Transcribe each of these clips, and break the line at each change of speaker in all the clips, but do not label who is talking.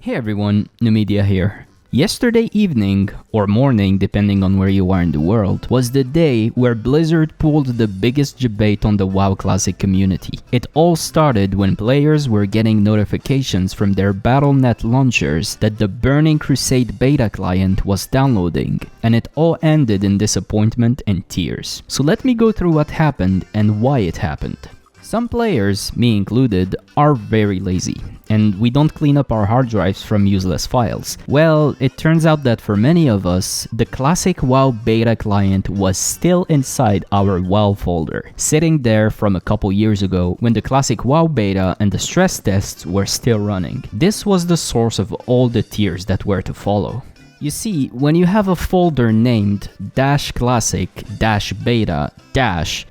Hey everyone, Numedia here. Yesterday evening, or morning depending on where you are in the world, was the day where Blizzard pulled the biggest debate on the WoW Classic community. It all started when players were getting notifications from their Battle.net launchers that the Burning Crusade Beta client was downloading, and it all ended in disappointment and tears. So let me go through what happened and why it happened. Some players, me included, are very lazy, and we don't clean up our hard drives from useless files. Well, it turns out that for many of us, the classic WoW beta client was still inside our WoW folder, sitting there from a couple years ago when the classic WoW beta and the stress tests were still running. This was the source of all the tears that were to follow. You see, when you have a folder named -classic-beta-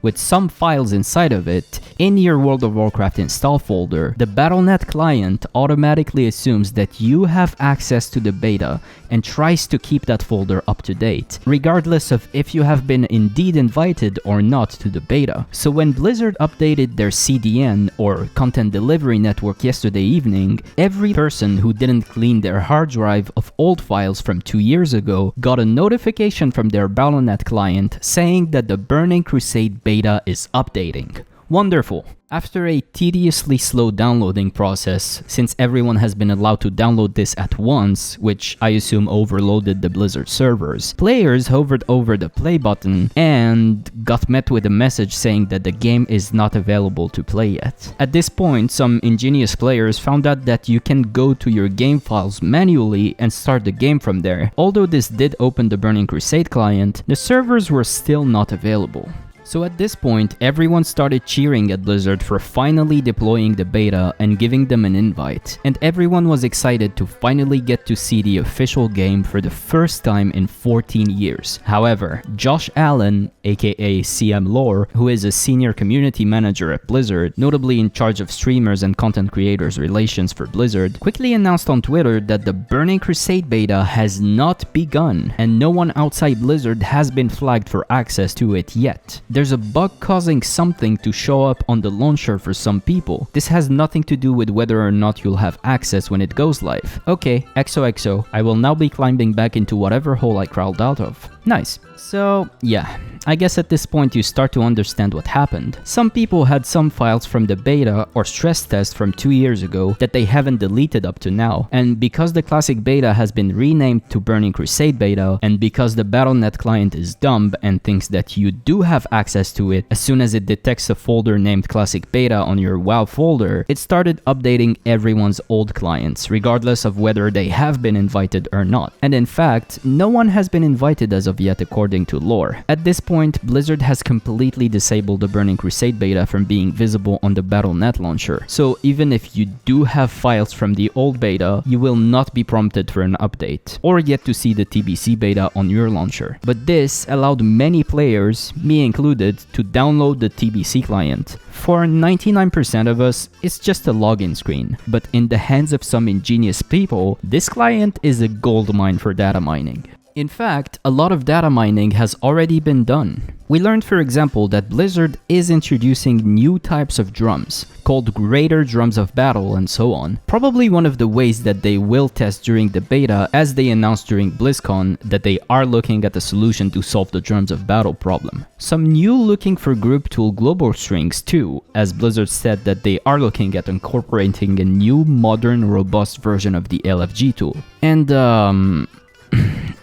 with some files inside of it, in your World of Warcraft install folder, the Battle.net client automatically assumes that you have access to the beta and tries to keep that folder up to date, regardless of if you have been indeed invited or not to the beta. So when Blizzard updated their CDN, or Content Delivery Network, yesterday evening, every person who didn't clean their hard drive of old files from 2 years ago got a notification from their Battle.net client saying that the Burning Crusade Beta is updating. Wonderful! After a tediously slow downloading process, since everyone has been allowed to download this at once, which I assume overloaded the Blizzard servers, players hovered over the play button and got met with a message saying that the game is not available to play yet. At this point, some ingenious players found out that you can go to your game files manually and start the game from there. Although this did open the Burning Crusade client, the servers were still not available. So at this point, everyone started cheering at Blizzard for finally deploying the beta and giving them an invite, and everyone was excited to finally get to see the official game for the first time in 14 years. However, Josh Allen, aka CM Lore, who is a senior community manager at Blizzard, notably in charge of streamers and content creators relations for Blizzard, quickly announced on Twitter that the Burning Crusade beta has not begun, and no one outside Blizzard has been flagged for access to it yet. There's a bug causing something to show up on the launcher for some people. This has nothing to do with whether or not you'll have access when it goes live. Okay, XOXO, I will now be climbing back into whatever hole I crawled out of. Nice. So, yeah. I guess at this point you start to understand what happened. Some people had some files from the beta or stress test from 2 years ago that they haven't deleted up to now, and because the classic beta has been renamed to Burning Crusade Beta, and because the Battle.net client is dumb and thinks that you do have access to it as soon as it detects a folder named classic beta on your WoW folder, it started updating everyone's old clients, regardless of whether they have been invited or not. And in fact, no one has been invited as of yet according to lore. At this point, Blizzard has completely disabled the Burning Crusade beta from being visible on the Battle.net launcher, so even if you do have files from the old beta, you will not be prompted for an update, or get to see the TBC beta on your launcher. But this allowed many players, me included, to download the TBC client. For 99% of us, it's just a login screen, but in the hands of some ingenious people, this client is a goldmine for data mining. In fact, a lot of data mining has already been done. We learned, for example, that Blizzard is introducing new types of drums, called greater drums of battle and so on. Probably one of the ways that they will test during the beta, as they announced during BlizzCon that they are looking at a solution to solve the drums of battle problem. Some new looking for group tool global strings too, as Blizzard said that they are looking at incorporating a new modern robust version of the LFG tool. And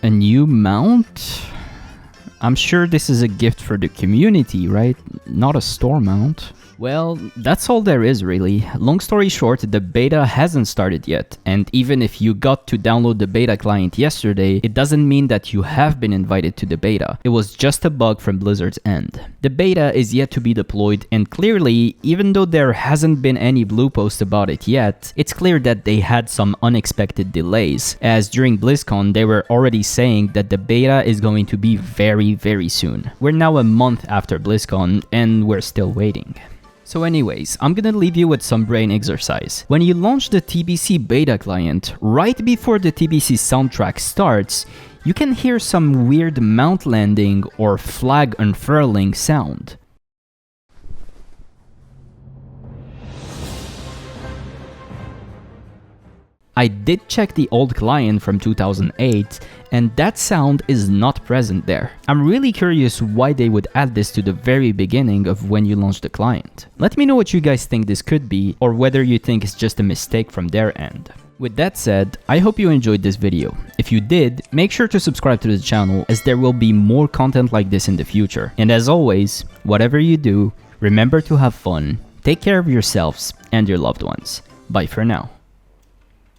a new mount? I'm sure this is a gift for the community, right? Not a store mount. Well, that's all there is really. Long story short, the beta hasn't started yet, and even if you got to download the beta client yesterday, it doesn't mean that you have been invited to the beta. It was just a bug from Blizzard's end. The beta is yet to be deployed, and clearly, even though there hasn't been any blue post about it yet, it's clear that they had some unexpected delays, as during BlizzCon they were already saying that the beta is going to be very soon. We're now a month after BlizzCon, and we're still waiting. So anyways, I'm gonna leave you with some brain exercise. When you launch the TBC beta client, right before the TBC soundtrack starts, you can hear some weird mount landing or flag unfurling sound. I did check the old client from 2008, and that sound is not present there. I'm really curious why they would add this to the very beginning of when you launch the client. Let me know what you guys think this could be, or whether you think it's just a mistake from their end. With that said, I hope you enjoyed this video. If you did, make sure to subscribe to the channel, as there will be more content like this in the future. And as always, whatever you do, remember to have fun, take care of yourselves and your loved ones. Bye for now.